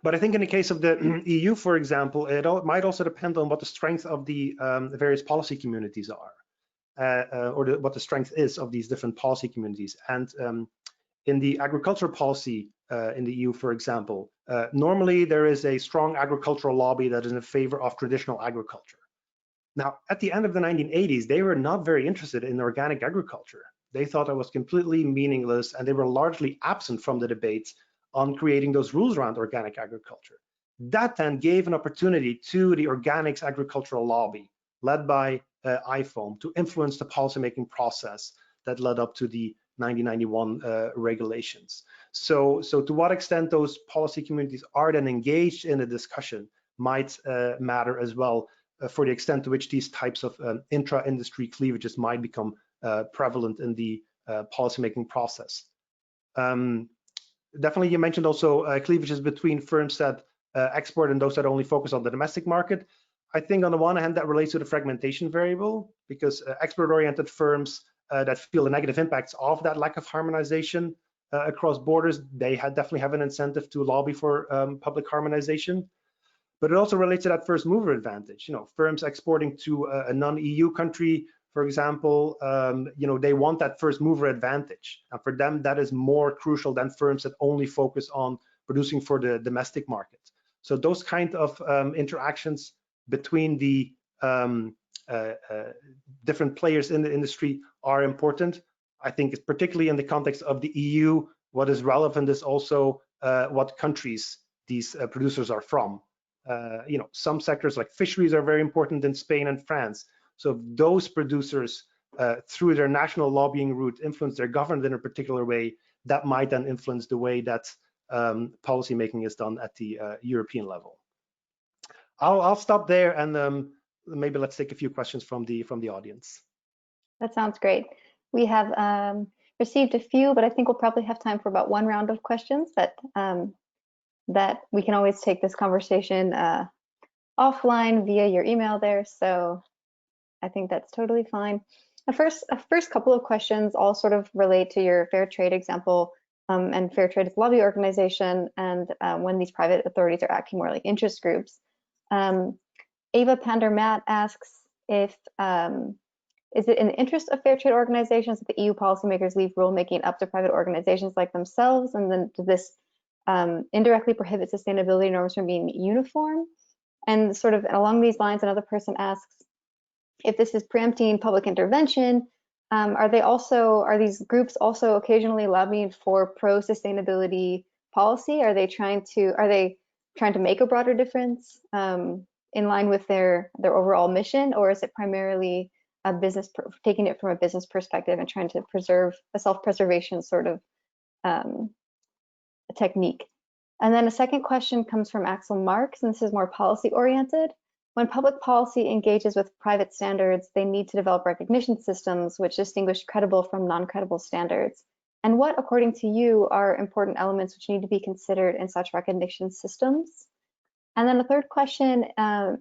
But I think in the case of the EU, for example, it might also depend on what the strength of the various policy communities are, or what the strength is of these different policy communities. And in the agricultural policy in the EU, for example, normally there is a strong agricultural lobby that is in favor of traditional agriculture. Now, at the end of the 1980s, they were not very interested in organic agriculture. They thought it was completely meaningless, and they were largely absent from the debates on creating those rules around organic agriculture. That then gave an opportunity to the organics agricultural lobby, led by IFOAM, to influence the policymaking process that led up to the 1991 regulations. So to what extent those policy communities are then engaged in a discussion might matter as well, for the extent to which these types of intra-industry cleavages might become prevalent in the policymaking process. Definitely, you mentioned also cleavages between firms that export and those that only focus on the domestic market. I think on the one hand, that relates to the fragmentation variable, because export-oriented firms that feel the negative impacts of that lack of harmonization across borders, they definitely have an incentive to lobby for public harmonization. But it also relates to that first mover advantage. You know, firms exporting to a non-EU country, for example, you know, they want that first mover advantage. And for them, that is more crucial than firms that only focus on producing for the domestic market. So those kind of interactions between the different players in the industry are important. I think it's particularly in the context of the EU, what is relevant is also what countries these producers are from. Some sectors like fisheries are very important in Spain and France. So if those producers, through their national lobbying route, influence their government in a particular way, that might then influence the way that policy making is done at the European level. I'll stop there, and maybe let's take a few questions from the audience. That sounds great. We have received a few, but I think we'll probably have time for about one round of questions that we can always take this conversation offline via your email there. So I think that's totally fine. A first couple of questions all sort of relate to your fair trade example, and fair trade is a lobby organization, and when these private authorities are acting more like interest groups. Ava Pander-Matt asks if is it in the interest of fair trade organizations that the EU policymakers leave rulemaking up to private organizations like themselves? And then does this indirectly prohibit sustainability norms from being uniform? And sort of along these lines, another person asks if this is preempting public intervention. Are these groups also occasionally lobbying for pro-sustainability policy? Are they trying to make a broader difference in line with their overall mission, or is it primarily a business, taking it from a business perspective and trying to preserve a self-preservation sort of technique? And then a second question comes from Axel Marks, and this is more policy oriented. When public policy engages with private standards, they need to develop recognition systems which distinguish credible from non-credible standards. And what, according to you, are important elements which need to be considered in such recognition systems? And then the third question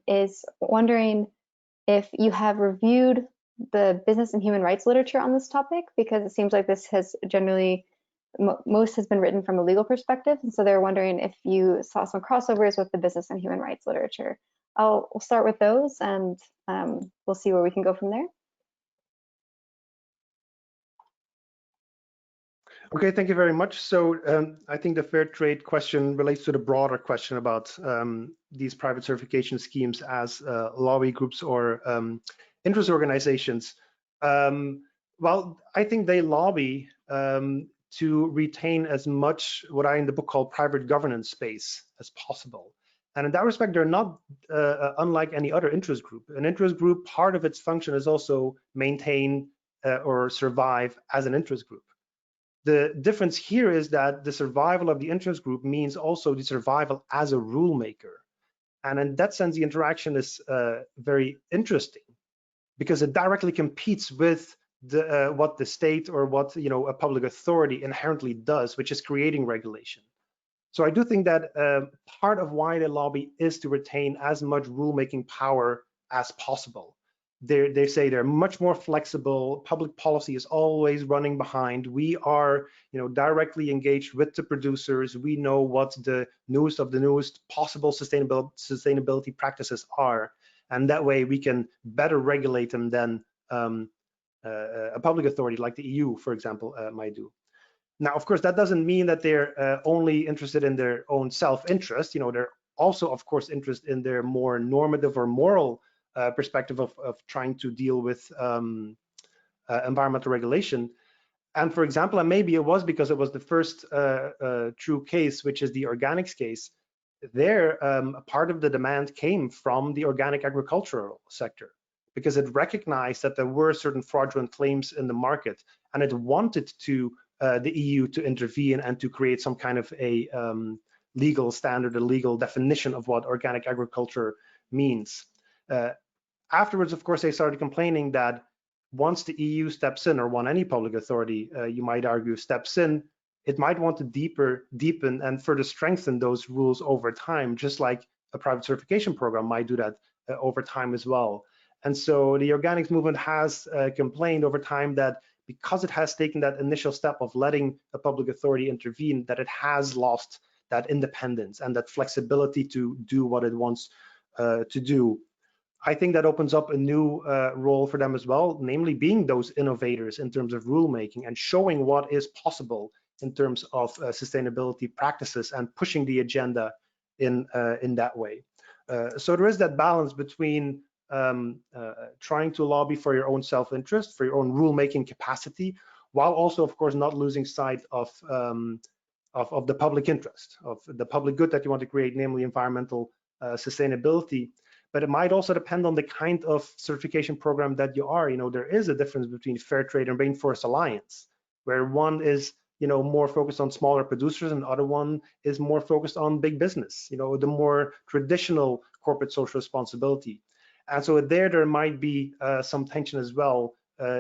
is wondering if you have reviewed the business and human rights literature on this topic, because it seems like this has generally, most has been written from a legal perspective. And so they're wondering if you saw some crossovers with the business and human rights literature. We'll start with those, and we'll see where we can go from there. Okay, thank you very much. So I think the fair trade question relates to the broader question about these private certification schemes as lobby groups or interest organizations. Well, I think they lobby to retain as much what I in the book call private governance space as possible. And in that respect, they're not unlike any other interest group. An interest group, part of its function is also maintain or survive as an interest group. The difference here is that the survival of the interest group means also the survival as a rule maker. And in that sense, the interaction is very interesting because it directly competes with what the state or what a public authority inherently does, which is creating regulation. So I do think that part of why they lobby is to retain as much rulemaking power as possible. They say they're much more flexible. Public policy is always running behind. We are, directly engaged with the producers. We know what the newest of the newest possible sustainability practices are, and that way we can better regulate them than a public authority like the EU, for example, might do. Now, of course, that doesn't mean that they're only interested in their own self-interest. They're also, of course, interested in their more normative or moral perspective of trying to deal with environmental regulation. And for example, and maybe it was because it was the first true case, which is the organics case. There, a part of the demand came from the organic agricultural sector because it recognized that there were certain fraudulent claims in the market, and it wanted to the EU to intervene and to create some kind of a legal standard, a legal definition of what organic agriculture means. Afterwards, of course, they started complaining that once the EU steps in, or any public authority, you might argue, steps in, it might want to deepen and further strengthen those rules over time, just like a private certification program might do that over time as well. And so the organics movement has complained over time that because it has taken that initial step of letting a public authority intervene, that it has lost that independence and that flexibility to do what it wants to do. I think that opens up a new role for them as well, namely being those innovators in terms of rulemaking and showing what is possible in terms of sustainability practices and pushing the agenda in that way. So there is that balance between trying to lobby for your own self-interest, for your own rulemaking capacity, while also, of course, not losing sight of the public interest, of the public good that you want to create, namely environmental sustainability. But it might also depend on the kind of certification program that you are. There is a difference between fair trade and rainforest alliance, where one is more focused on smaller producers and the other one is more focused on big business, the more traditional corporate social responsibility. And so there might be some tension as well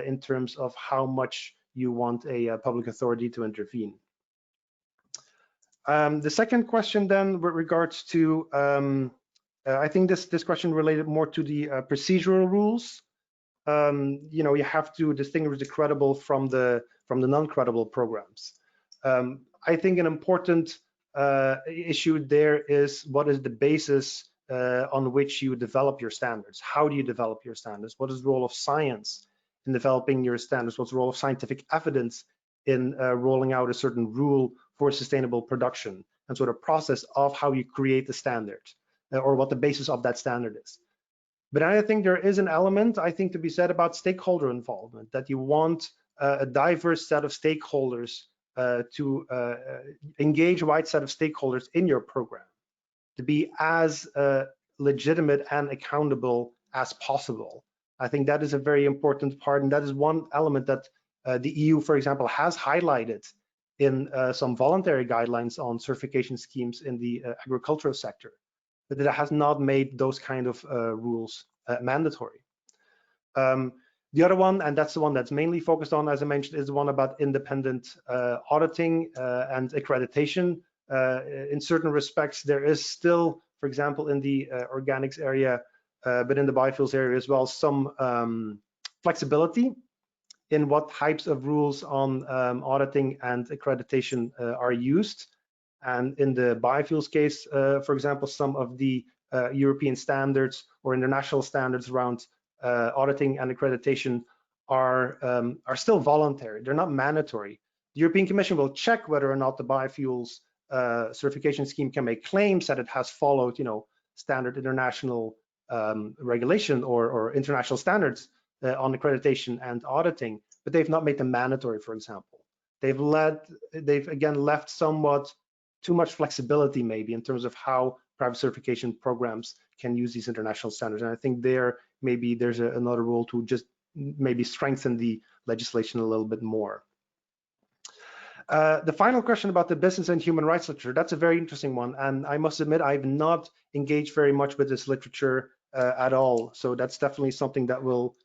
in terms of how much you want a public authority to intervene. The second question then with regards to, I think this question related more to the procedural rules. You have to distinguish the credible from the non-credible programs. I think an important issue there is what is the basis on which you develop your standards? How do you develop your standards? What is the role of science in developing your standards? What's the role of scientific evidence in rolling out a certain rule for sustainable production? And so the process of how you create the standard or what the basis of that standard is. But I think there is an element, I think, to be said about stakeholder involvement, that you want a diverse set of stakeholders to engage a wide set of stakeholders in your program, to be as legitimate and accountable as possible. I think that is a very important part, and that is one element that the EU, for example, has highlighted in some voluntary guidelines on certification schemes in the agricultural sector, but it has not made those kind of rules mandatory. The other one, and that's the one that's mainly focused on, as I mentioned, is the one about independent auditing and accreditation. In certain respects, there is still, for example, in the organics area, but in the biofuels area as well, some flexibility in what types of rules on auditing and accreditation are used. And in the biofuels case, for example, some of the European standards or international standards around auditing and accreditation are still voluntary. They're not mandatory. The European Commission will check whether or not the biofuels certification scheme can make claims that it has followed, standard international regulation or international standards on accreditation and auditing, but they've not made them mandatory, for example. They've again left somewhat too much flexibility maybe in terms of how private certification programs can use these international standards. And I think maybe there's another role to just maybe strengthen the legislation a little bit more. The final question about the business and human rights literature, that's a very interesting one. And I must admit, I've not engaged very much with this literature at all. So that's definitely something that will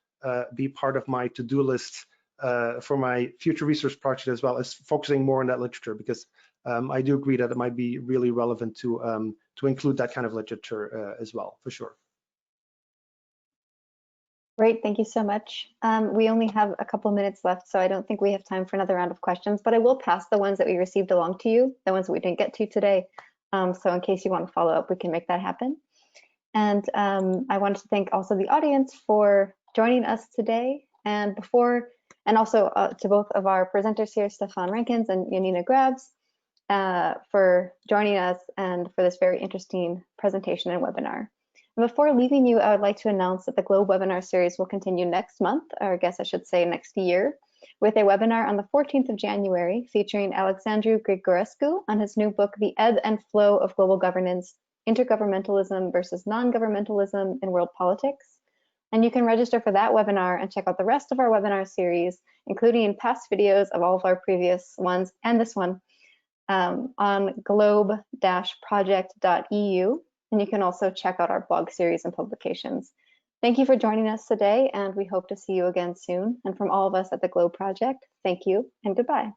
be part of my to-do list for my future research project as well, as focusing more on that literature, because I do agree that it might be really relevant to include that kind of literature as well, for sure. Great, thank you so much. We only have a couple minutes left, so I don't think we have time for another round of questions, but I will pass the ones that we received along to you, the ones that we didn't get to today. So in case you want to follow up, we can make that happen. And I wanted to thank also the audience for joining us today, and also to both of our presenters here, Stefan Renckens and Janina Grabs, for joining us and for this very interesting presentation and webinar. And before leaving you, I would like to announce that the Globe webinar series will continue next month, or I guess I should say next year, with a webinar on the 14th of January featuring Alexandru Grigorescu on his new book, The Ebb and Flow of Global Governance, Intergovernmentalism versus Non-Governmentalism in World Politics. And you can register for that webinar and check out the rest of our webinar series, including past videos of all of our previous ones and this one on globe-project.eu. And you can also check out our blog series and publications. Thank you for joining us today, and we hope to see you again soon. And from all of us at the Globe Project, thank you and goodbye.